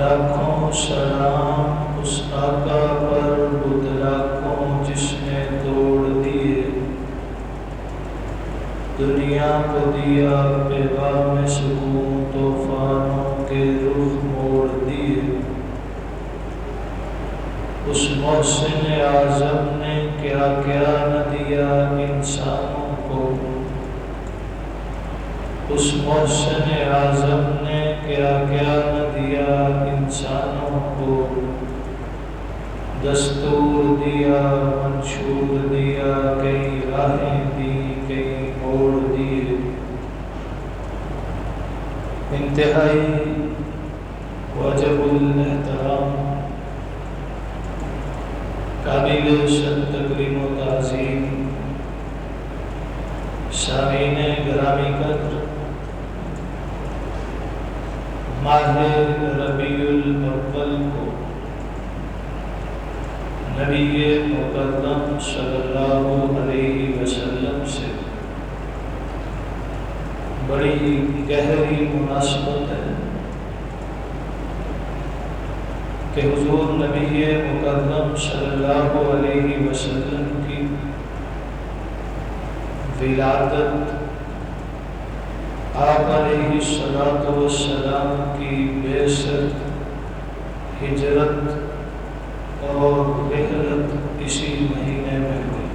لاکھوں سلام اس آقا پر بت لاکھوں جس نے توڑ دیے، دنیا کو دیا پیغام سکون طوفانوں کے رخ موڑ دیے۔ اس محسن اعظم نے کیا کیا نہ دیا انسانوں کو، اس محسن اعظم نے کیا کیا نہ دیا انسانوں کو، دستور دیا منشور دیا کئی راہیں دی کئی موڑ دیے۔ انتہائی واجب الاحترام قابل شد تکریم و تعظیم سامعین گرامی قدر، ماہ ربیع الاول کو نبی مکرم صلی اللہ علیہ وسلم سے بڑی گہری مناسبت ہے کہ حضور نبی مکرم صلی اللہ علیہ وسلم کی ولادت، آپ علیہ الصلوۃ والسلام کی بعثت، ہجرت اور رحلت اسی مہینے میں ہوئی۔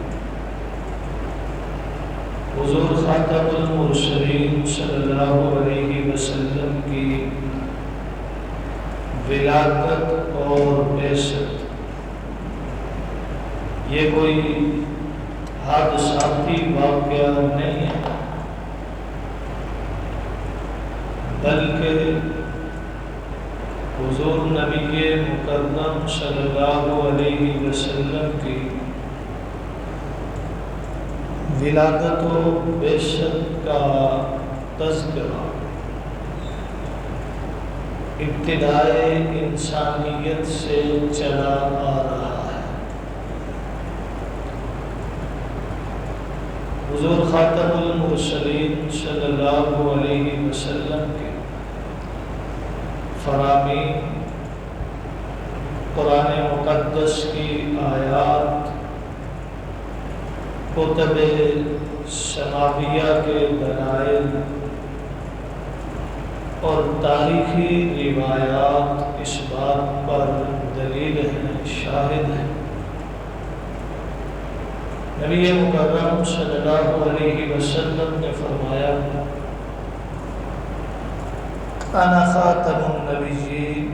حضور خاتم المرسلین صلی اللہ علیہ وسلم کی ولادت اور بعثت یہ کوئی حادثاتی واقعہ نہیں ہے، بلکہ حضور نبی مکرم صلی اللہ علیہ وسلم کی ولادت و بعثت کا تذکرہ ابتدائے انسانیت سے چلا آ رہا ہے۔ حضور خاتم المرسلین صلی اللہ علیہ وسلم کے فرامین، قرآن مقدس کی آیات، کتب سماویہ کے دلائل اور تاریخی روایات اس بات پر دلیل ہیں، شاہد ہیں۔ نبی مکرم صلی اللہ علیہ وسلم نے فرمایا، انا خاتم النبیین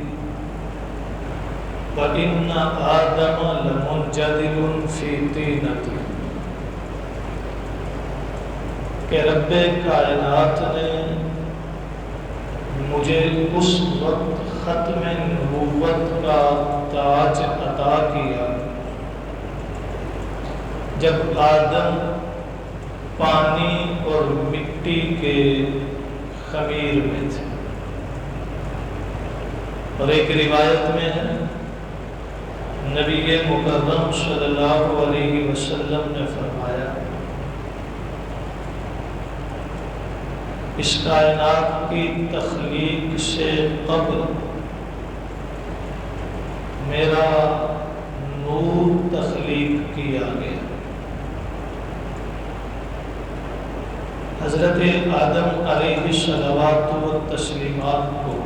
وان آدم لمنجدل فی طینۃ، کہ رب کائنات نے مجھے اس وقت ختم نبوت کا تاج عطا کیا جب آدم پانی اور مٹی کے خمیر میں تھے۔ اور ایک روایت میں ہے نبی مکرم صلی اللہ علیہ وسلم نے فرمایا، اس کائنات کی تخلیق سے قبل میرا نور تخلیق کیا گیا۔ حضرت آدم علیہ الصلوات والتسلیمات کو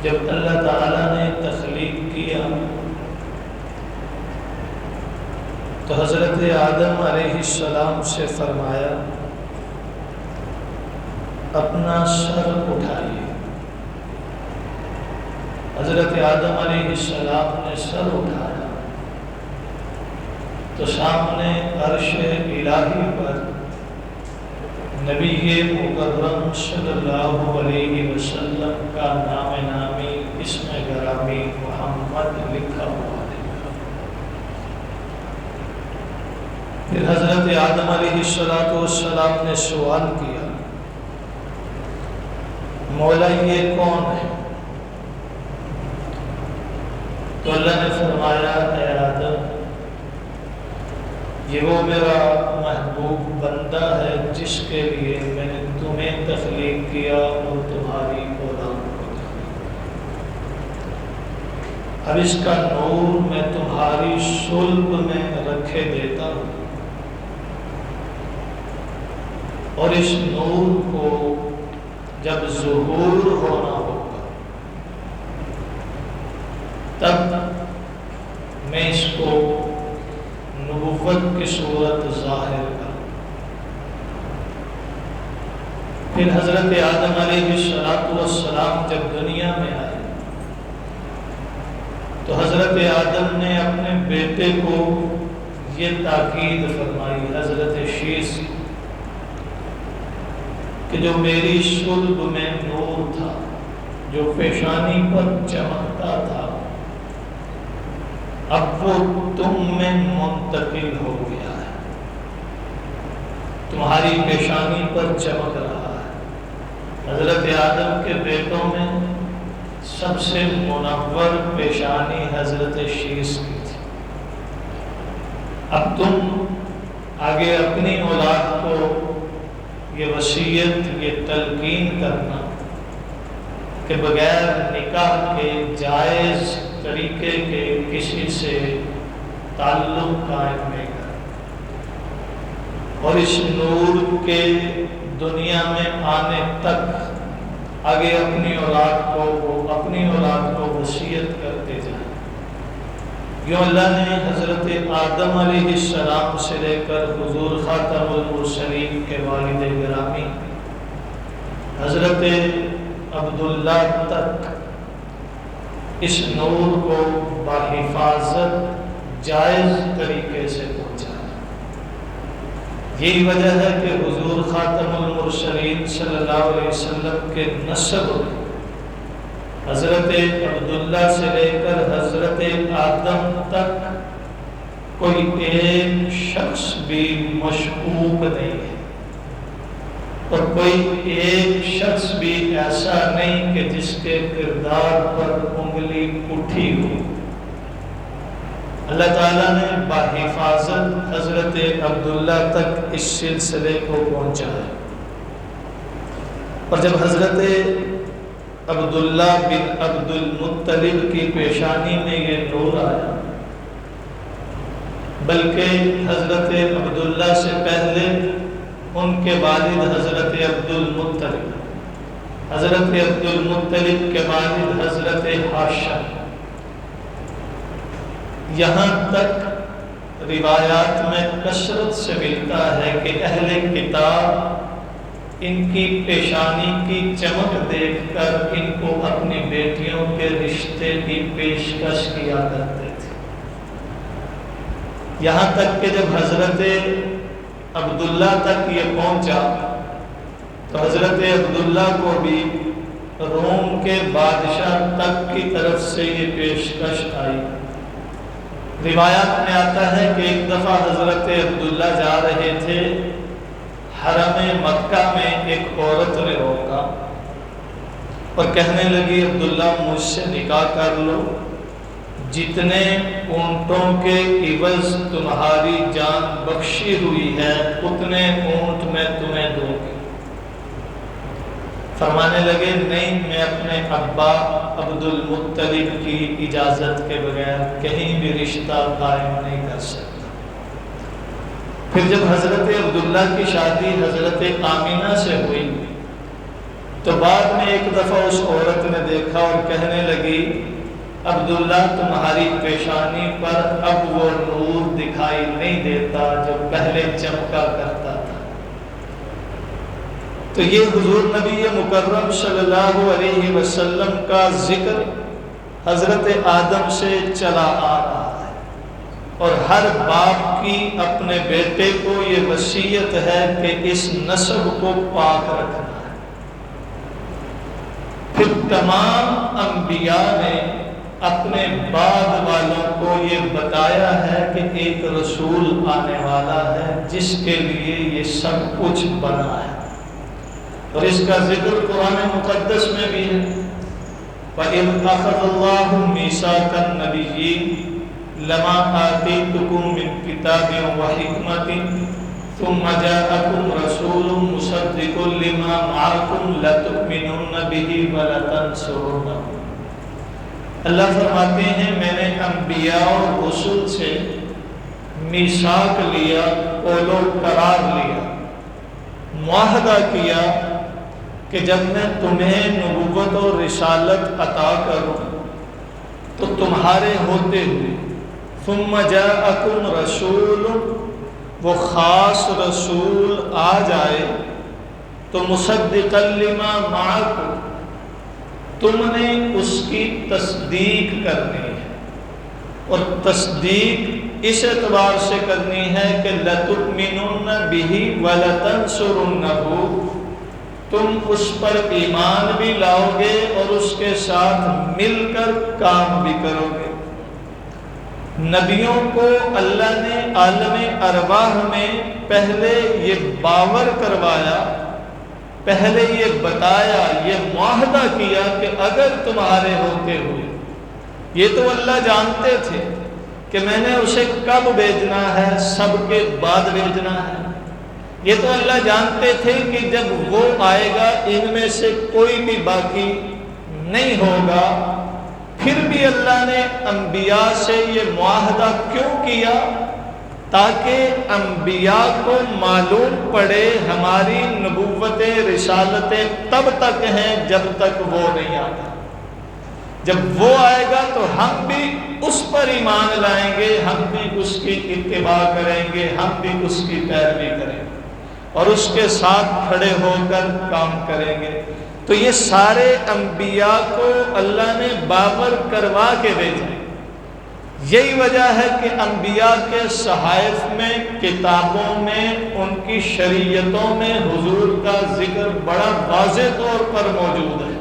جب اللہ تعالیٰ نے تخلیق کیا تو حضرت آدم علیہ السلام سے فرمایا، اپنا سر اٹھائیے۔ حضرت آدم علیہ السلام نے سر اٹھایا تو سامنے عرش الہی پر نبی مکرم صلی اللہ علیہ وسلم کا نام نامی اسم گرامی محمد لکھا ہوا ہے۔ پھر حضرت آدم علیہ السلام نے سوال کیا، مولا یہ کون ہے؟ تو اللہ نے فرمایا، اے آدم، یہ وہ میرا محبوب بندہ ہے جس کے لیے میں نے تمہیں تخلیق کیا اور تمہاری اولاد کو دیا۔ اب اس کا نور میں تمہاری صلب میں رکھے دیتا ہوں، اور اس نور کو جب ظہور ہونا ہوگا تب میں اس کو نبوت کی صورت ظاہر کروں۔ پھر حضرت آدم علیہ السلام جب دنیا میں آئے تو حضرت آدم نے اپنے بیٹے کو یہ تاکید فرمائی، حضرت شیث، کہ جو میری صلب میں نور تھا، جو پیشانی پر چمکتا تھا، اب وہ تم میں منتقل ہو گیا ہے، تمہاری پیشانی پر چمک رہا ہے۔ حضرت آدم کے بیٹوں میں سب سے منور پیشانی حضرت شیث کی تھی۔ اب تم آگے اپنی اولاد کو یہ وصیت، یہ تلقین کرنا کہ بغیر نکاح کے جائز طریقے کے کسی سے تعلق قائم نہیں کرنا، اور اس نور کے دنیا میں آنے تک آگے اپنی اولاد کو وصیت کرتے جائیں۔ یوں اللہ نے حضرت آدم علیہ السلام سے لے کر حضور خاتم المرسلین کے والد گرامی حضرت عبداللہ تک اس نور کو بحفاظت جائز طریقے سے پہنچایا۔ یہی وجہ ہے کہ حضور خاتم المرسلین صلی اللہ علیہ وسلم کے نسب حضرت عبداللہ سے لے کر حضرت آدم تک کوئی ایک شخص بھی مشکوک نہیں ہے، اور کوئی ایک شخص بھی ایسا نہیں کہ جس کے کردار پر انگلی اٹھی ہو۔ اللہ تعالیٰ نے بحفاظت حضرت عبداللہ تک اس سلسلے کو پہنچایا، اور جب حضرت عبداللہ بن عبد المطلب کی پیشانی میں یہ نور آیا، بلکہ حضرت عبداللہ سے پہلے ان کے والد حضرت عبد المطلب، حضرت عبد المطلب کے والد حضرت ہاشم، یہاں تک روایات میں کثرت سے ملتا ہے کہ اہل کتاب ان کی پیشانی کی چمک دیکھ کر ان کو اپنی بیٹیوں کے رشتے کی پیشکش کیا کرتے تھے، یہاں تک کہ جب حضرت عبداللہ تک یہ پہنچا تو حضرت عبداللہ کو بھی روم کے بادشاہ تک کی طرف سے یہ پیشکش آئی۔ روایات میں آتا ہے کہ ایک دفعہ حضرت عبداللہ جا رہے تھے، حرم مکہ میں ایک عورت نے روکا اور کہنے لگی عبداللہ مجھ سے نکاح کر لو، جتنے اونٹوں کے عوض تمہاری جان بخشی ہوئی ہے اتنے اونٹ میں تمہیں دوں گی۔ فرمانے لگے نہیں، میں اپنے ابا عبد المطلب کی اجازت کے بغیر کہیں بھی رشتہ قائم نہیں کر سکتا۔ پھر جب حضرت عبداللہ کی شادی حضرت آمینہ سے ہوئی تو بعد میں ایک دفعہ اس عورت نے دیکھا اور کہنے لگی عبداللہ تمہاری پیشانی پر اب وہ نور دکھائی نہیں دیتا جو پہلے چمکا کرتا تھا۔ تو یہ حضور نبی مکرم صلی اللہ علیہ وسلم کا ذکر حضرت آدم سے چلا آ رہا ہے، اور ہر باپ کی اپنے بیٹے کو یہ وصیت ہے کہ اس نسب کو پاک رکھنا ہے۔ پھر تمام انبیاء نے اپنے بعد والوں کو یہ بتایا ہے کہ ایک رسول آنے والا ہے جس کے لیے یہ سب کچھ بنا ہے، اور اس کا ذکر قرآن مقدس میں بھی ہے۔ وَإِذْ أَخَذَ اللَّهُ مِيثَاقَ النَّبِيِّينَ لَمَا آتَيْتُكُم مِّن كِتَابٍ وَحِكْمَةٍ ثُمَّ جَاءَكُمْ رَسُولٌ مُصَدِّقٌ لِّمَا مَعَكُمْ لَتُؤْمِنُنَّ بِهِ وَلَتَنصُرُنَّهُ۔ اللہ فرماتے ہیں میں نے انبیاء اور رسول سے میثاق لیا، قول و قرار لیا، معاہدہ کیا کہ جب میں تمہیں نبوت اور رسالت عطا کروں تو تمہارے ہوتے ہوئے ثم جاءکم رسول، وہ خاص رسول آ جائے تو مصدقا لما معکم، تم نے اس کی تصدیق کرنی ہے، اور تصدیق اس اعتبار سے کرنی ہے کہ لَتُؤْمِنُنَّ بِهِ وَلَتَنْصُرُنَّهُ، تم اس پر ایمان بھی لاؤ گے اور اس کے ساتھ مل کر کام بھی کرو گے۔ نبیوں کو اللہ نے عالم ارواح میں پہلے یہ باور کروایا، پہلے یہ بتایا، یہ معاہدہ کیا کہ اگر تمہارے ہوتے ہوئے، یہ تو اللہ جانتے تھے کہ میں نے اسے کب بھیجنا ہے، سب کے بعد بھیجنا ہے، یہ تو اللہ جانتے تھے کہ جب وہ آئے گا ان میں سے کوئی بھی باقی نہیں ہوگا، پھر بھی اللہ نے انبیاء سے یہ معاہدہ کیوں کیا؟ تاکہ انبیاء کو معلوم پڑے ہماری نبوتیں رسالتیں تب تک ہیں جب تک وہ نہیں آتا، جب وہ آئے گا تو ہم بھی اس پر ایمان لائیں گے، ہم بھی اس کی اتباع کریں گے، ہم بھی اس کی پیروی کریں گے اور اس کے ساتھ کھڑے ہو کر کام کریں گے۔ تو یہ سارے انبیاء کو اللہ نے باور کروا کے بھیجا۔ یہی وجہ ہے کہ انبیاء کے صحائف میں، کتابوں میں، ان کی شریعتوں میں حضور کا ذکر بڑا واضح طور پر موجود ہے۔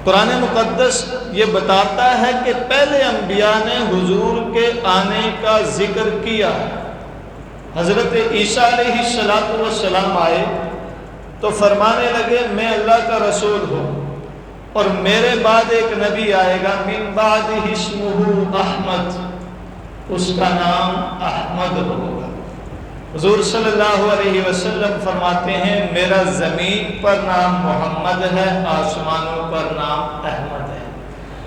قرآن مقدس یہ بتاتا ہے کہ پہلے انبیاء نے حضور کے آنے کا ذکر کیا۔ حضرت عیسیٰ علیہ السلام آئے تو فرمانے لگے میں اللہ کا رسول ہوں اور میرے بعد ایک نبی آئے گا، من بعدہ اسمہ احمد، اس کا نام احمد ہوگا۔ حضور صلی اللہ علیہ وسلم فرماتے ہیں میرا زمین پر نام محمد ہے، آسمانوں پر نام احمد ہے۔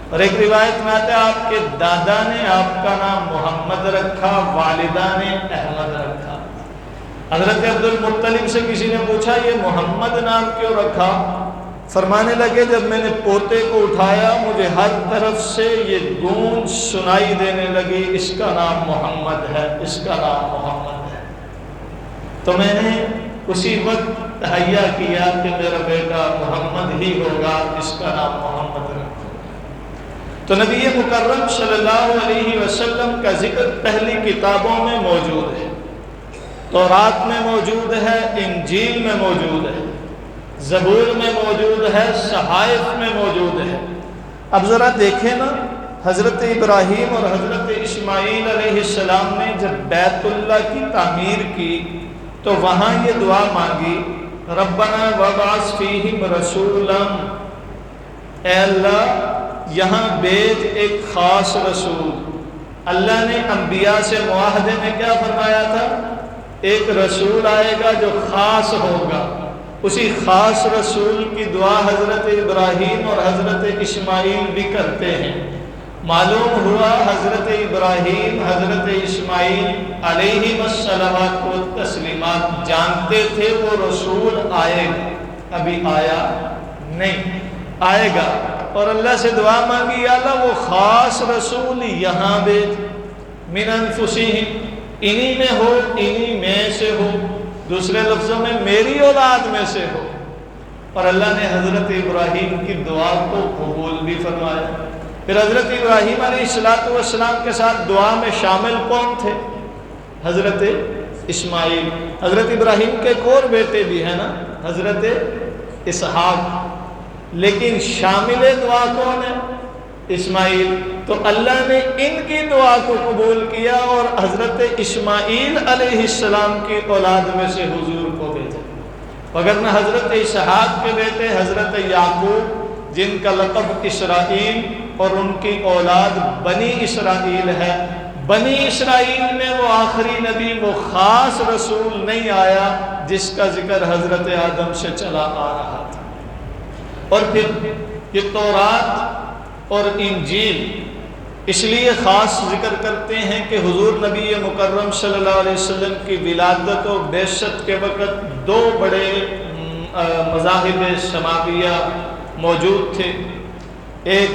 اور ایک روایت میں آتا ہے آپ کے دادا نے آپ کا نام محمد رکھا، والدہ نے احمد رکھا۔ حضرت عبد المطلب سے کسی نے پوچھا یہ محمد نام کیوں رکھا؟ فرمانے لگے جب میں نے پوتے کو اٹھایا مجھے ہر طرف سے یہ گونج سنائی دینے لگی، اس کا نام محمد ہے، اس کا نام محمد ہے۔ تو میں نے اسی وقت تہیہ کیا کہ میرا بیٹا محمد ہی ہوگا، اس کا نام محمد رکھو۔ تو نبی مکرم صلی اللہ علیہ وسلم کا ذکر پہلی کتابوں میں موجود ہے، تورات میں موجود ہے، انجیل میں موجود ہے، زبور میں موجود ہے، صحائف میں موجود ہے۔ اب ذرا دیکھیں نا، حضرت ابراہیم اور حضرت اسماعیل علیہ السلام نے جب بیت اللہ کی تعمیر کی تو وہاں یہ دعا مانگی، ربنا وابعث فیہم رسولا، اے اللہ یہاں بھیج ایک خاص رسول۔ اللہ نے انبیاء سے معاہدے میں کیا فرمایا تھا؟ ایک رسول آئے گا جو خاص ہوگا، اسی خاص رسول کی دعا حضرت ابراہیم اور حضرت اسماعیل بھی کرتے ہیں۔ معلوم ہوا حضرت ابراہیم حضرت اسماعیل علیہ الصلوات والتسلیمات جانتے تھے وہ رسول آئے گا، ابھی آیا نہیں، آئے گا، اور اللہ سے دعا مانگی یا اللہ وہ خاص رسول یہاں بھیج، من انفسہم، انہی میں ہو، انہی میں سے ہو، دوسرے لفظوں میں میری اولاد میں سے ہو۔ اور اللہ نے حضرت ابراہیم کی دعا کو قبول بھی فرمایا۔ پھر حضرت ابراہیم علیہ السلام کے ساتھ دعا میں شامل کون تھے؟ حضرت اسماعیل۔ حضرت ابراہیم کے ایک اور بیٹے بھی ہیں نا، حضرت اسحاق، لیکن شامل دعا کون ہے؟ اسماعیل۔ تو اللہ نے ان کی دعا کو قبول کیا اور حضرت اسماعیل علیہ السلام کی اولاد میں سے حضور کو بھیجا۔ وگرنہ حضرت اسحاق کے بیٹے حضرت یعقوب جن کا لقب اسرائیل اور ان کی اولاد بنی اسرائیل ہے، بنی اسرائیل میں وہ آخری نبی، وہ خاص رسول نہیں آیا جس کا ذکر حضرت آدم سے چلا آ رہا تھا۔ اور پھر یہ تورات اور انجیل اس لیے خاص ذکر کرتے ہیں کہ حضور نبی مکرم صلی اللہ علیہ وسلم کی ولادت و بعثت کے وقت دو بڑے مذاہب سماویہ موجود تھے، ایک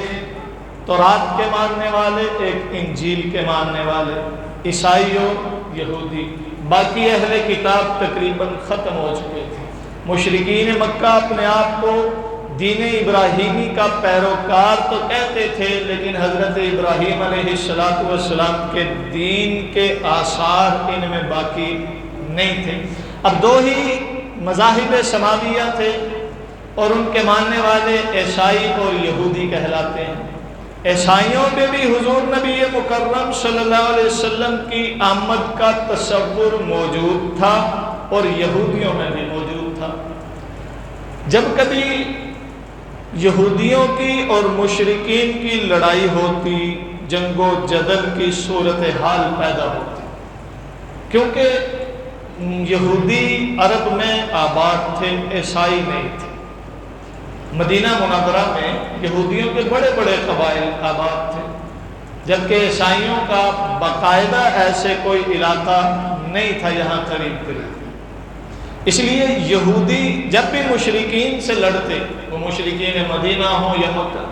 تورات کے ماننے والے، ایک انجیل کے ماننے والے، عیسائی اور یہودی۔ باقی اہل کتاب تقریباً ختم ہو چکے تھے۔ مشرکین مکہ اپنے آپ کو دین ابراہیمی کا پیروکار تو کہتے تھے، لیکن حضرت ابراہیم علیہ السلام کے دین کے آثار ان میں باقی نہیں تھے۔ اب دو ہی مذاہب سماویہ تھے اور ان کے ماننے والے عیسائی اور یہودی کہلاتے ہیں۔ عیسائیوں میں بھی حضور نبی مکرم صلی اللہ علیہ وسلم کی آمد کا تصور موجود تھا اور یہودیوں میں بھی موجود تھا۔ جب کبھی یہودیوں کی اور مشرکین کی لڑائی ہوتی، جنگ و جدل کی صورتحال پیدا ہوتی، کیونکہ یہودی عرب میں آباد تھے، عیسائی نہیں تھے۔ مدینہ منورہ میں یہودیوں کے بڑے بڑے قبائل آباد تھے، جبکہ عیسائیوں کا باقاعدہ ایسے کوئی علاقہ نہیں تھا یہاں قریب قریب۔ اس لیے یہودی جب بھی مشرکین سے لڑتے، وہ مشرکین مدینہ ہوں یا مکہ،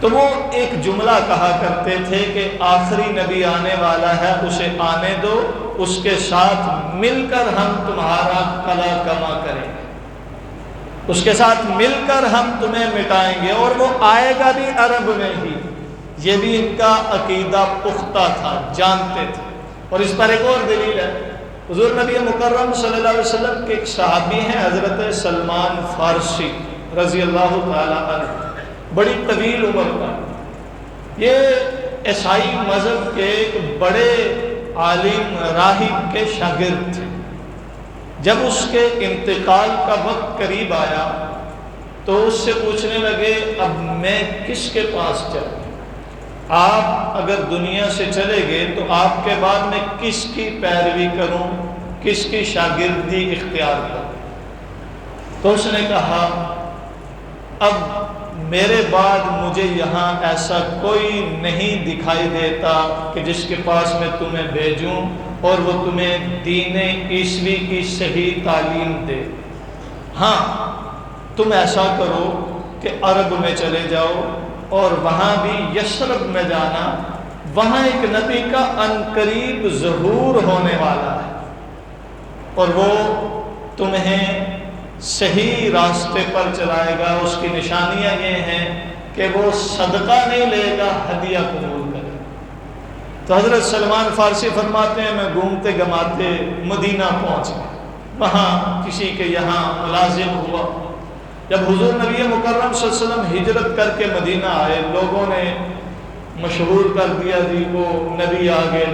تو وہ ایک جملہ کہا کرتے تھے کہ آخری نبی آنے والا ہے، اسے آنے دو، اس کے ساتھ مل کر ہم تمہارا قلع کما کریں گے، اس کے ساتھ مل کر ہم تمہیں مٹائیں گے، اور وہ آئے گا بھی عرب میں ہی۔ یہ بھی ان کا عقیدہ پختہ تھا، جانتے تھے۔ اور اس پر ایک اور دلیل ہے، حضور نبی مکرم صلی اللہ علیہ وسلم کے ایک صحابی ہیں حضرت سلمان فارسی رضی اللہ تعالیٰ عنہ، بڑی طویل عمر کا، یہ عیسائی مذہب کے ایک بڑے عالم راہب کے شاگرد تھے۔ جب اس کے انتقال کا وقت قریب آیا تو اس سے پوچھنے لگے، اب میں کس کے پاس جاؤں؟ آپ اگر دنیا سے چلے گئے تو آپ کے بعد میں کس کی پیروی کروں، کس کی شاگردی اختیار کروں؟ تو اس نے کہا، اب میرے بعد مجھے یہاں ایسا کوئی نہیں دکھائی دیتا کہ جس کے پاس میں تمہیں بھیجوں اور وہ تمہیں دین عیسوی کی صحیح تعلیم دے۔ ہاں، تم ایسا کرو کہ عرب میں چلے جاؤ اور وہاں بھی یثرب میں جانا، وہاں ایک نبی کا عنقریب ظہور ہونے والا ہے اور وہ تمہیں صحیح راستے پر چلائے گا۔ اس کی نشانیاں یہ ہیں کہ وہ صدقہ نہیں لے گا، ہدیہ قبول کرے۔ تو حضرت سلمان فارسی فرماتے ہیں، میں گھومتے گھماتے مدینہ پہنچ گیا، وہاں کسی کے یہاں ملازم ہوا۔ جب حضور نبی مکرم صلی اللہ علیہ وسلم ہجرت کر کے مدینہ آئے، لوگوں نے مشہور کر دیا جی وہ نبی آ گئے،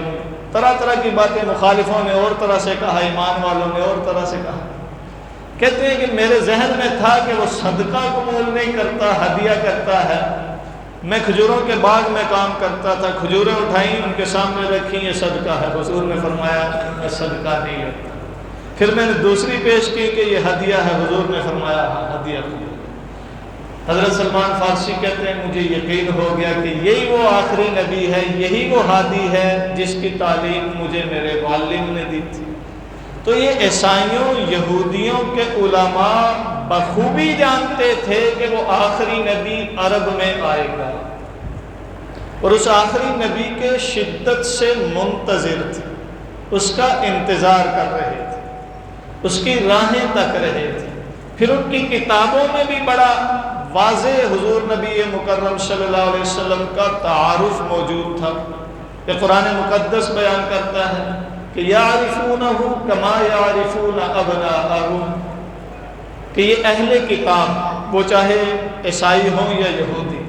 طرح طرح کی باتیں مخالفوں نے اور طرح سے کہا، ایمان والوں نے اور طرح سے کہا۔ کہتے ہیں کہ میرے ذہن میں تھا کہ وہ صدقہ قبول نہیں کرتا، ہدیہ کرتا ہے۔ میں کھجوروں کے باغ میں کام کرتا تھا، کھجوریں اٹھائیں ان کے سامنے رکھیں، یہ صدقہ ہے۔ حضور نے فرمایا میں صدقہ نہیں لیتا۔ پھر میں نے دوسری پیش کی کہ یہ ہدیہ ہے، حضور نے فرمایا ہاں ہدیہ قبول۔ حضرت سلمان فارسی کہتے ہیں مجھے یقین ہو گیا کہ یہی وہ آخری نبی ہے، یہی وہ ہادی ہے جس کی تعلیم مجھے میرے معلم نے دی تھی۔ تو یہ عیسائیوں یہودیوں کے علماء بخوبی جانتے تھے کہ وہ آخری نبی عرب میں آئے گا، اور اس آخری نبی کے شدت سے منتظر تھے، اس کا انتظار کر رہے تھے، اس کی راہیں تک رہے تھے۔ پھر ان کی کتابوں میں بھی بڑا واضح حضور نبی مکرم صلی اللہ علیہ وسلم کا تعارف موجود تھا۔ یہ قرآن مقدس بیان کرتا ہے کہ یعرفونہ کما یعرفون ابناءہم، کہ یہ اہل کتاب، وہ چاہے عیسائی ہوں یا یہودی،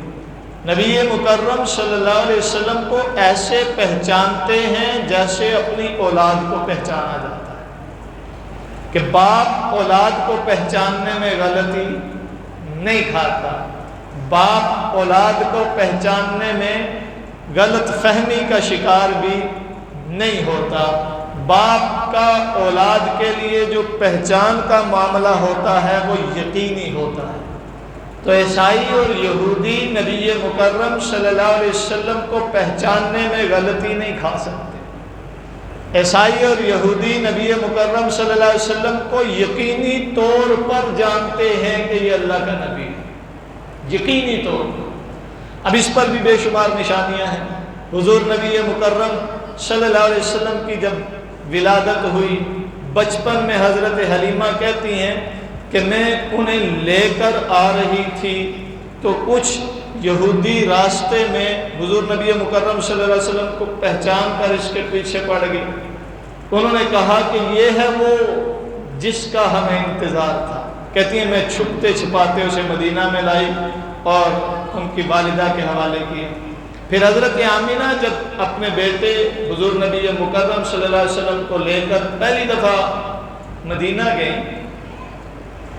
نبی مکرم صلی اللہ علیہ وسلم کو ایسے پہچانتے ہیں جیسے اپنی اولاد کو پہچانا جاتا ہے، کہ باپ اولاد کو پہچاننے میں غلطی نہیں کھاتا، باپ اولاد کو پہچاننے میں غلط فہمی کا شکار بھی نہیں ہوتا۔ باپ کا اولاد کے لیے جو پہچان کا معاملہ ہوتا ہے وہ یقینی ہوتا ہے۔ تو عیسائی اور یہودی نبی مکرم صلی اللہ علیہ وسلم کو پہچاننے میں غلطی نہیں کھا سکتے۔ عیسائی اور یہودی نبی مکرم صلی اللہ علیہ وسلم کو یقینی طور پر جانتے ہیں کہ یہ اللہ کا نبی ہے، یقینی طور پر۔ اب اس پر بھی بے شمار نشانیاں ہیں۔ حضور نبی مکرم صلی اللہ علیہ وسلم کی جب ولادت ہوئی، بچپن میں حضرت حلیمہ کہتی ہیں کہ میں انہیں لے کر آ رہی تھی تو کچھ یہودی راستے میں حضور نبی مکرم صلی اللہ علیہ وسلم کو پہچان کر اس کے پیچھے پڑ گئی۔ انہوں نے کہا کہ یہ ہے وہ جس کا ہمیں انتظار تھا۔ کہتی ہیں میں چھپتے چھپاتے اسے مدینہ میں لائی اور ان کی والدہ کے حوالے کیا۔ پھر حضرت آمینہ جب اپنے بیٹے حضور نبی مکرم صلی اللہ علیہ وسلم کو لے کر پہلی دفعہ مدینہ گئیں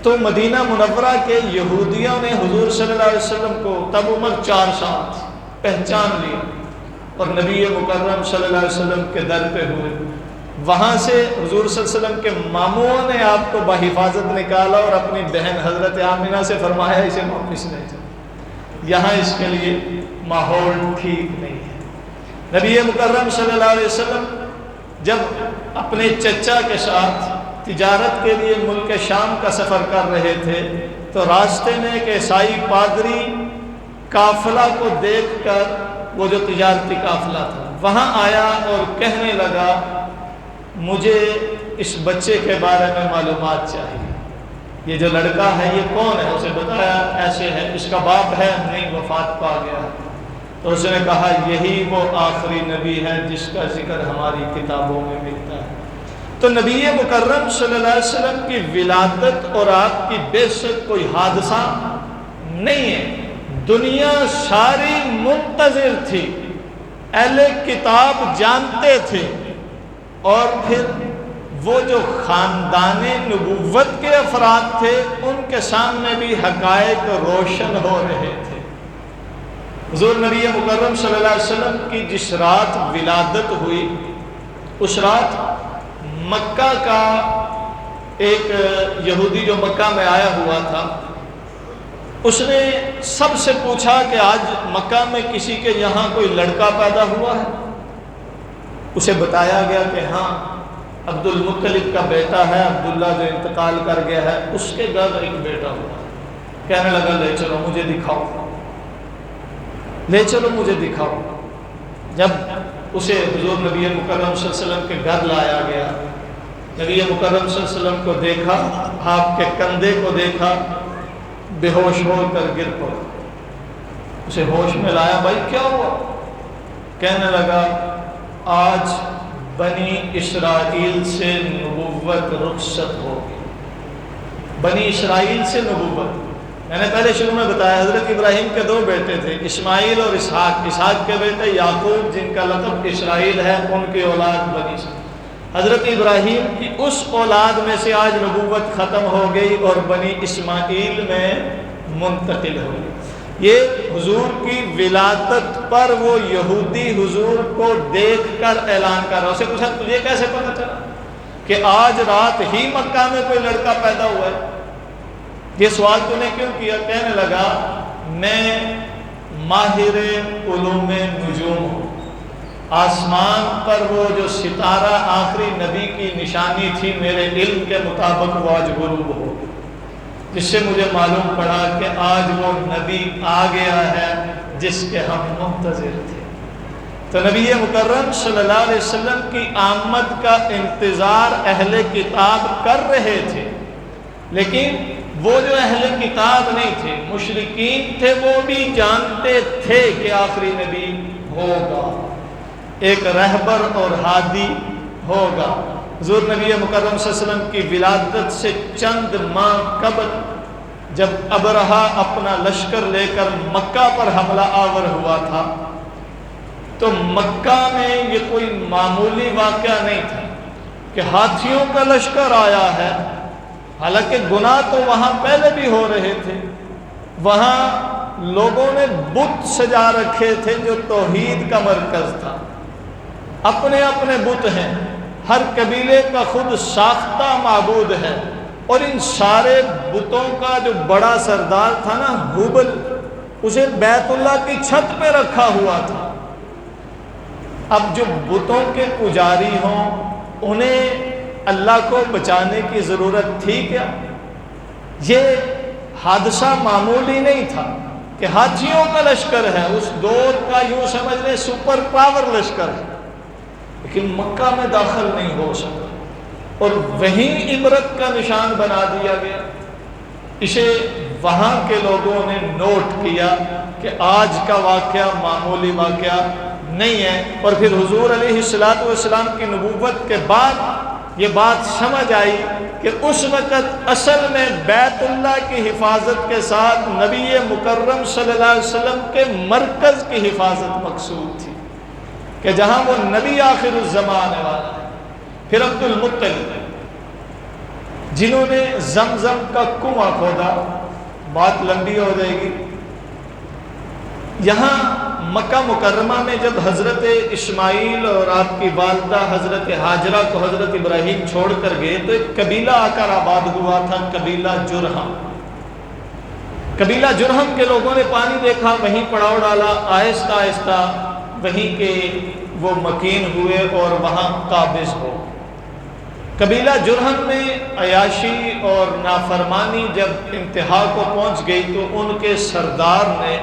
تو مدینہ منورہ کے یہودیوں نے حضور صلی اللہ علیہ وسلم کو، تب عمر 4 سال، پہچان لیا اور نبی مکرم صلی اللہ علیہ وسلم کے در پہ ہوئے۔ وہاں سے حضور صلی اللہ علیہ وسلم کے ماموں نے آپ کو بحفاظت نکالا اور اپنی بہن حضرت آمینہ سے فرمایا اسے واپس لے جاؤ، یہاں اس کے لیے ماحول ٹھیک نہیں ہے۔ نبی مکرم صلی اللہ علیہ وسلم جب اپنے چچا کے ساتھ تجارت کے لیے ملک شام کا سفر کر رہے تھے تو راستے میں ایک عیسائی پادری قافلہ کو دیکھ کر، وہ جو تجارتی قافلہ تھا، وہاں آیا اور کہنے لگا مجھے اس بچے کے بارے میں معلومات چاہیے، یہ جو لڑکا ہے یہ کون ہے؟ اسے بتایا ایسے ہے۔ اس کا باپ ہے؟ نہیں، وفات پا گیا۔ تو اس نے کہا یہی وہ آخری نبی ہے جس کا ذکر ہماری کتابوں میں ملتا ہے۔ تو نبی مکرم صلی اللہ علیہ وسلم کی ولادت اور آپ کی بعثت کوئی حادثہ نہیں ہے، دنیا ساری منتظر تھی، اہل کتاب جانتے تھے، اور پھر وہ جو خاندان نبوت کے افراد تھے ان کے سامنے بھی حقائق روشن ہو رہے تھے۔ حضور نبی مکرم صلی اللہ علیہ وسلم کی جس رات ولادت ہوئی، اس رات مکہ کا ایک یہودی جو مکہ میں آیا ہوا تھا، اس نے سب سے پوچھا کہ آج مکہ میں کسی کے یہاں کوئی لڑکا پیدا ہوا ہے؟ اسے بتایا گیا کہ ہاں عبد المطلب کا بیٹا ہے، عبداللہ جو انتقال کر گیا ہے اس کے گھر ایک بیٹا ہوا ہے۔ کہنے لگا لے چلو مجھے دکھاؤ، لے چلو مجھے دکھاؤ۔ جب اسے حضور نبی مکرم صلی اللہ علیہ وسلم کے گھر لایا گیا، نبی مکرم صلی اللہ علیہ وسلم کو دیکھا، آپ کے کندھے کو دیکھا، بے ہوش ہو کر گر پڑا۔ اسے ہوش میں لایا، بھائی کیا ہوا؟ کہنے لگا آج بنی اسرائیل سے نبوت رخصت ہوگی۔ بنی اسرائیل سے نبوت، میں نے پہلے شروع میں بتایا حضرت ابراہیم کے 2 بیٹے تھے، اسماعیل اور اسحاق۔ اسحاق کے بیٹے یعقوب جن کا لقب اسرائیل ہے، ان کی اولاد بنی اسرائیل۔ حضرت ابراہیم کی اس اولاد میں سے آج نبوت ختم ہو گئی اور بنی اسماعیل میں منتقل ہو گئی۔ یہ حضور کی ولادت پر وہ یہودی حضور کو دیکھ کر اعلان کر رہا، اسے پوچھا تجھے کیسے پتہ چلا کہ آج رات ہی مکہ میں کوئی لڑکا پیدا ہوا ہے؟ یہ سوال تو نے کیوں کیا؟ کہنے لگا میں ماہر علوم نجوم ہوں، آسمان پر وہ جو ستارہ آخری نبی کی نشانی تھی، میرے علم کے مطابق وہ آج غروب ہو، جس سے مجھے معلوم پڑا کہ آج وہ نبی آ گیا ہے جس کے ہم منتظر تھے۔ تو نبی مکرم صلی اللہ علیہ وسلم کی آمد کا انتظار اہل کتاب کر رہے تھے، لیکن وہ جو اہل کتاب نہیں تھے، مشرکین تھے، وہ بھی جانتے تھے کہ آخری نبی ہوگا، ایک رہبر اور ہادی ہوگا۔ حضور نبی مکرم صلی اللہ علیہ وسلم کی ولادت سے چند ماہ قبل جب ابرہہ اپنا لشکر لے کر مکہ پر حملہ آور ہوا تھا تو مکہ میں یہ کوئی معمولی واقعہ نہیں تھا کہ ہاتھیوں کا لشکر آیا ہے، حالانکہ گناہ تو وہاں پہلے بھی ہو رہے تھے۔ وہاں لوگوں نے بت سجا رکھے تھے جو توحید کا مرکز تھا، اپنے اپنے بت ہیں، ہر قبیلے کا خود ساختہ معبود ہے، اور ان سارے بتوں کا جو بڑا سردار تھا نا ہبل، اسے بیت اللہ کی چھت پہ رکھا ہوا تھا۔ اب جو بتوں کے پجاری ہوں انہیں اللہ کو بچانے کی ضرورت تھی کیا؟ یہ حادثہ معمولی نہیں تھا کہ حاجیوں کا لشکر ہے، اس دور کا یوں سمجھ لیں سپر پاور لشکر ہے، لیکن مکہ میں داخل نہیں ہو سکا اور وہیں عبرت کا نشان بنا دیا گیا۔ اسے وہاں کے لوگوں نے نوٹ کیا کہ آج کا واقعہ معمولی واقعہ نہیں ہے، اور پھر حضور علیہ السلام کی نبوت کے بعد یہ بات سمجھ آئی کہ اس وقت اصل میں بیت اللہ کی حفاظت کے ساتھ نبی مکرم صلی اللہ علیہ وسلم کے مرکز کی حفاظت مقصود تھی، کہ جہاں وہ نبی آخر الزمان والا ہے۔ پھر عبد المطلب جنہوں نے زمزم کا کنواں کھودا، بات لمبی ہو جائے گی۔ یہاں مکہ مکرمہ میں جب حضرت اسماعیل اور آپ کی والدہ حضرت ہاجرہ کو حضرت ابراہیم چھوڑ کر گئے تو ایک قبیلہ آ کر آباد ہوا تھا، قبیلہ جرہم۔ قبیلہ جرہم کے لوگوں نے پانی دیکھا، وہیں پڑاؤ ڈالا، آہستہ آہستہ وہیں کے وہ مکین ہوئے اور وہاں قابض ہو۔ قبیلہ جرہم میں عیاشی اور نافرمانی جب انتہا کو پہنچ گئی تو ان کے سردار نے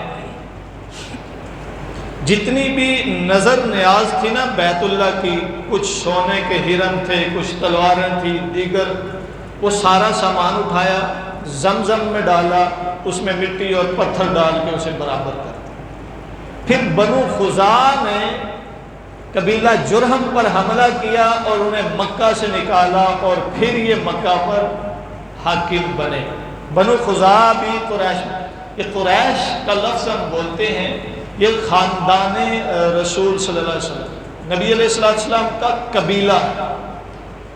جتنی بھی نظر نیاز تھی نا بیت اللہ کی، کچھ سونے کے ہرن تھے، کچھ تلواریں تھی، دیگر، وہ سارا سامان اٹھایا، زمزم میں ڈالا، اس میں مٹی اور پتھر ڈال کے اسے برابر کر دیا۔ پھر بنو خزاعہ نے قبیلہ جرہم پر حملہ کیا اور انہیں مکہ سے نکالا، اور پھر یہ مکہ پر حاکم بنے۔ بنو خزاعہ بھی قریش، یہ قریش کا لفظ ہم بولتے ہیں، یہ خاندان رسول صلی اللہ علیہ وسلم، نبی علیہ السلام کا قبیلہ ہے۔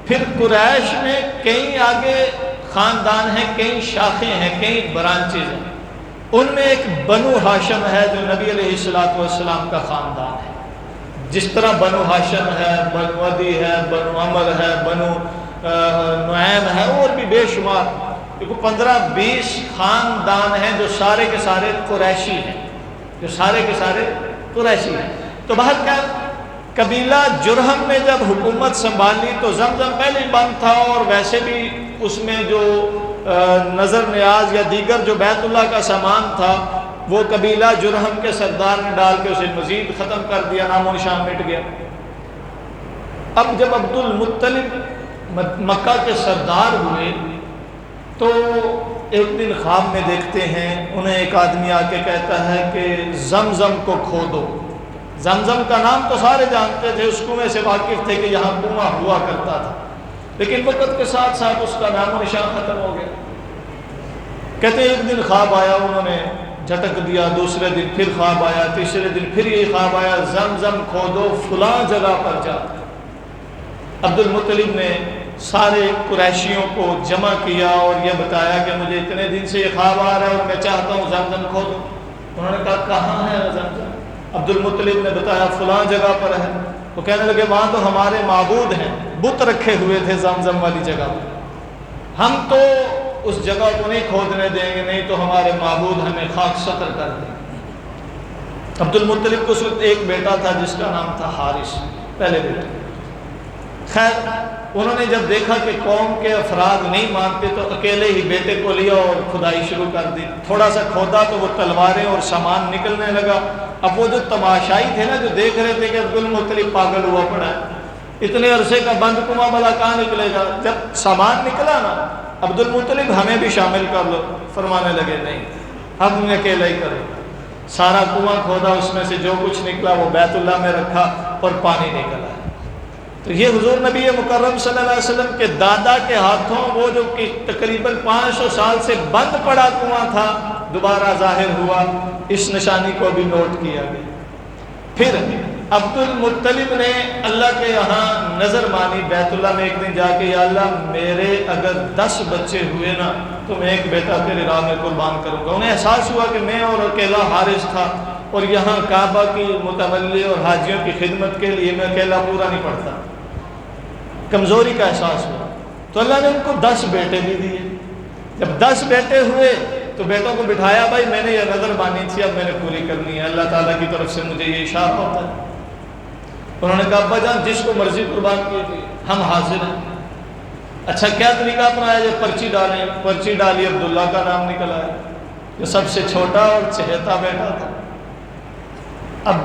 پھر قریش میں کئی آگے خاندان ہیں، کئی شاخیں ہیں، کئی برانچز ہیں۔ ان میں ایک بنو ہاشم ہے جو نبی علیہ السلام کا خاندان ہے۔ جس طرح بنو ہاشم ہے، بنو عدی ہے، بنو عمر ہے، بنو نعیم ہے، اور بھی بے شمار 15-20 خاندان ہیں جو سارے کے سارے قریشی ہیں، جو سارے کے سارے قریشی ہیں۔ تو بہرکیف قبیلہ جرہم نے جب حکومت سنبھالی تو زمزم پہلے ہی بند تھا، اور ویسے بھی اس میں جو نظر نیاز یا دیگر جو بیت اللہ کا سامان تھا وہ قبیلہ جرہم کے سردار نے ڈال کے اسے مزید ختم کر دیا، نام و نشان مٹ گیا۔ اب جب عبد المطلب مکہ کے سردار ہوئے تو ایک دن خواب میں دیکھتے ہیں، انہیں ایک آدمی آ کے کہتا ہے کہ زمزم کو کھودو۔ زمزم کا نام تو سارے جانتے تھے، اس کنویں سے واقف تھے کہ یہاں کنواں ہوا کرتا تھا، لیکن وقت کے ساتھ ساتھ اس کا نام و نشان ختم ہو گیا۔ کہتے ہیں ایک دن خواب آیا، انہوں نے جھٹک دیا، دوسرے دن پھر خواب آیا، تیسرے دن پھر یہی خواب آیا، زمزم کھودو فلاں جگہ پر جا۔ عبد المطلب نے سارے قریشیوں کو جمع کیا اور یہ بتایا کہ مجھے اتنے دن سے یہ خواب آ رہا ہے اور میں چاہتا ہوں زمزم کھودو۔ انہوں نے کہا کہاں ہے زمزم؟ عبد المطلب نے بتایا فلاں جگہ پر ہے۔ وہ کہنے لگے وہاں تو ہمارے معبود ہیں، بت رکھے ہوئے تھے زمزم والی جگہ پر، ہم تو اس جگہ کو نہیں کھودنے دیں گے، نہیں تو ہمارے معبود ہمیں خاک ستر کر دیں۔ عبد المطلب کو اس وقت ایک بیٹا تھا جس کا نام تھا حارث، پہلے بیٹے۔ خیر انہوں نے جب دیکھا کہ قوم کے افراد نہیں مانتے تو اکیلے ہی بیٹے کو لیا اور کھدائی شروع کر دی۔ تھوڑا سا کھودا تو وہ تلواریں اور سامان نکلنے لگا۔ اب وہ جو تماشائی تھے نا، جو دیکھ رہے تھے کہ عبد المطلب پاگل ہوا پڑا ہے، اتنے عرصے کا بند کنواں بلا کہاں نکلے گا، جب سامان نکلا نا عبد المطلب ہمیں بھی شامل کر لو، فرمانے لگے نہیں اب میں اکیلا ہی کروں۔ سارا کنواں کھودا، اس میں سے جو کچھ نکلا وہ بیت اللہ میں رکھا اور پانی نکلا۔ تو یہ حضور نبی مکرم صلی اللہ علیہ وسلم کے دادا کے ہاتھوں وہ جو کہ تقریباً 500 سال سے بند پڑا کنواں تھا دوبارہ ظاہر ہوا، اس نشانی کو بھی نوٹ کیا گیا۔ پھر عبد المطلب نے اللہ کے یہاں نظر مانی بیت اللہ میں، ایک دن جا کے یا اللہ میرے اگر 10 بچے ہوئے نا تو میں ایک بیٹا تیرے راہ میں قربان کروں گا۔ انہیں احساس ہوا کہ میں اور اکیلا حارث تھا اور یہاں کعبہ کی متولی اور حاجیوں کی خدمت کے لیے میں اکیلا پورا نہیں پڑتا، کمزوری کا احساس ہوا۔ تو تو اللہ نے ان کو 10 بیٹے بھی دیے۔ جب 10 بیٹے ہوئے تو بیٹوں کو بٹھایا، بھائی میں نے یہ نظر مانی تھی، اب میں نے پوری کرنی ہے، اللہ تعالیٰ کی طرف سے مجھے یہ اشارہ ہوتا ہے۔ انہوں نے کہا ابا جان جس کو مرضی قربان کیجیے، ہم حاضر ہیں۔ اچھا کیا طریقہ اپنایا؟ جو پرچی ڈالیں، پرچی ڈالی، عبداللہ کا نام نکل آیا جو سب سے چھوٹا اور چہیتا بیٹا تھا۔ اب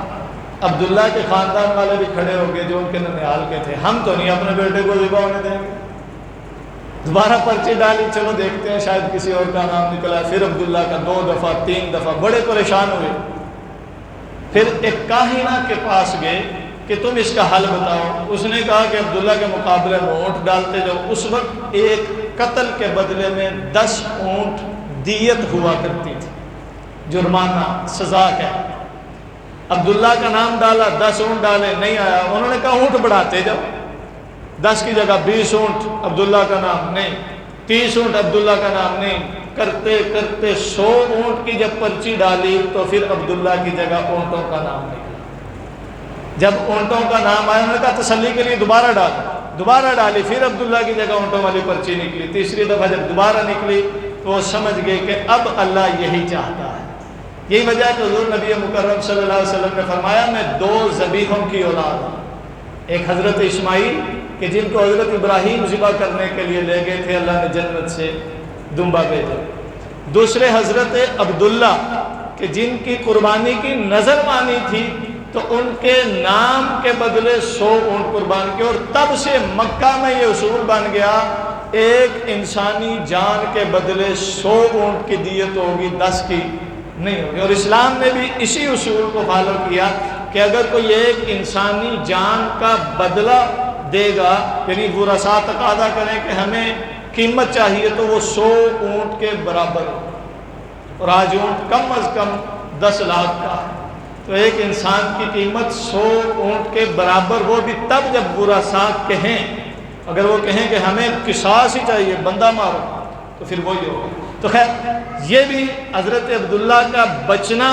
عبداللہ کے خاندان والے بھی کھڑے ہو گئے جو ان کے ننیال کے تھے، ہم تو نہیں اپنے بیٹے کو ذبح ہونے دیں گے۔ دوبارہ پرچی ڈالی، چلو دیکھتے ہیں شاید کسی اور کا نام نکلا۔ پھر عبداللہ کا 2 دفعہ 3 دفعہ، بڑے پریشان ہوئے۔ پھر ایک کاہنہ کے پاس گئے کہ تم اس کا حل بتاؤ۔ اس نے کہا کہ عبداللہ کے مقابلے میں اونٹ ڈالتے جاؤ۔ اس وقت ایک قتل کے بدلے میں 10 اونٹ دیت ہوا کرتی تھی، جرمانہ، سزا ہے۔ عبداللہ کا نام ڈالا، 10 اونٹ ڈالے، نہیں آیا۔ انہوں نے کہا اونٹ بڑھاتے جاؤ، 10 کی جگہ 20 اونٹ، عبداللہ کا نام نہیں، 30 اونٹ، عبداللہ کا نام نہیں، کرتے کرتے 100 اونٹ کی جب پرچی ڈالی تو پھر عبداللہ کی جگہ اونٹوں کا نام نکلا۔ جب اونٹوں کا نام آیا انہوں نے کہا تسلی کے لیے دوبارہ ڈالی، پھر عبداللہ کی جگہ اونٹوں والی پرچی نکلی۔ تیسری دفعہ جب دوبارہ نکلی تو وہ سمجھ گئے کہ اب اللہ یہی چاہتا ہے۔ یہی وجہ ہے کہ حضور نبی مکرم صلی اللہ علیہ وسلم نے فرمایا میں 2 ذبیحوں کی اولاد ہوں، ایک حضرت اسماعیل کہ جن کو حضرت ابراہیم ذبح کرنے کے لیے لے گئے تھے، اللہ نے جنت سے دمبا بھیجا۔ دوسرے حضرت عبداللہ کہ جن کی قربانی کی نظر مانی تھی، تو ان کے نام کے بدلے 100 اونٹ قربان کیے، اور تب سے مکہ میں یہ اصول بن گیا ایک انسانی جان کے بدلے 100 اونٹ کی دیت ہوگی، 10 کی نہیں ہوگی۔ اور اسلام نے بھی اسی اصول کو فالو کیا کہ اگر کوئی ایک انسانی جان کا بدلہ دے گا، یعنی ورثاء تقاضا کریں کہ ہمیں قیمت چاہیے، تو وہ 100 اونٹ کے برابر ہو، اور آج اونٹ کم از کم 10 لاکھ کا ہے، تو ایک انسان کی قیمت 100 اونٹ کے برابر، وہ بھی تب جب ورثاء کہیں، اگر وہ کہیں کہ ہمیں قصاص ہی چاہیے، بندہ مارو، تو پھر وہی ہوگا۔ تو خیر یہ بھی حضرت عبداللہ کا بچنا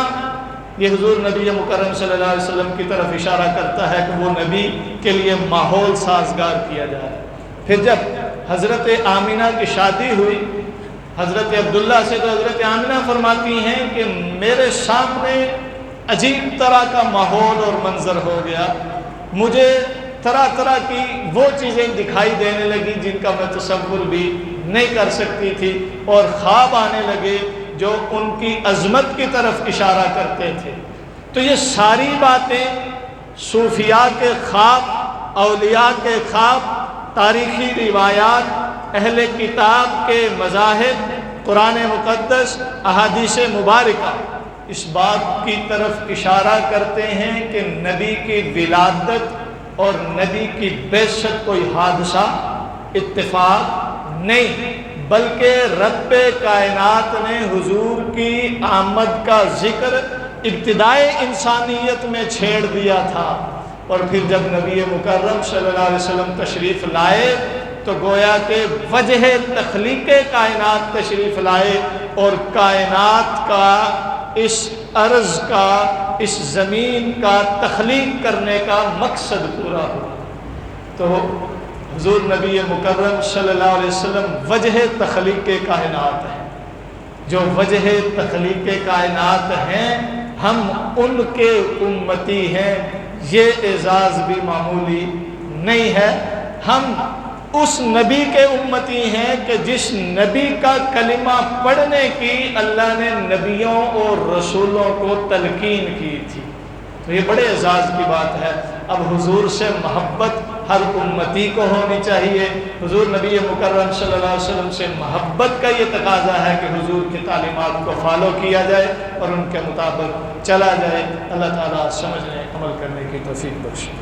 یہ حضور نبی مکرم صلی اللہ علیہ وسلم کی طرف اشارہ کرتا ہے کہ وہ نبی کے لیے ماحول سازگار کیا جائے۔ پھر جب حضرت آمینہ کی شادی ہوئی حضرت عبداللہ سے، تو حضرت آمینہ فرماتی ہیں کہ میرے سامنے عجیب طرح کا ماحول اور منظر ہو گیا، مجھے طرح طرح کی وہ چیزیں دکھائی دینے لگی جن کا میں تصور بھی نہیں کر سکتی تھی، اور خواب آنے لگے جو ان کی عظمت کی طرف اشارہ کرتے تھے۔ تو یہ ساری باتیں صوفیاء کے خواب، اولیاء کے خواب، تاریخی روایات، اہل کتاب کے مذاہب، قرآن مقدس، احادیث مبارکہ اس بات کی طرف اشارہ کرتے ہیں کہ نبی کی ولادت اور نبی کی بعثت کوئی حادثہ، اتفاق نہیں، بلکہ رب کائنات نے حضور کی آمد کا ذکر ابتدائے انسانیت میں چھیڑ دیا تھا، اور پھر جب نبی مکرم صلی اللہ علیہ وسلم تشریف لائے تو گویا کہ وجہ تخلیق کائنات تشریف لائے، اور کائنات کا، اس ارض کا، اس زمین کا تخلیق کرنے کا مقصد پورا ہوا۔ تو حضور نبی مکرم صلی اللہ علیہ وسلم وجہ تخلیق کائنات ہیں، جو وجہ تخلیق کائنات ہیں، ہم ان کے امتی ہیں، یہ اعزاز بھی معمولی نہیں ہے۔ ہم اس نبی کے امتی ہیں کہ جس نبی کا کلمہ پڑھنے کی اللہ نے نبیوں اور رسولوں کو تلقین کی تھی، تو یہ بڑے اعزاز کی بات ہے۔ اب حضور سے محبت ہر امتی کو ہونی چاہیے، حضور نبی مکرم صلی اللہ علیہ وسلم سے محبت کا یہ تقاضا ہے کہ حضور کی تعلیمات کو فالو کیا جائے اور ان کے مطابق چلا جائے۔ اللہ تعالیٰ سمجھنے، عمل کرنے کی توفیق بخشے۔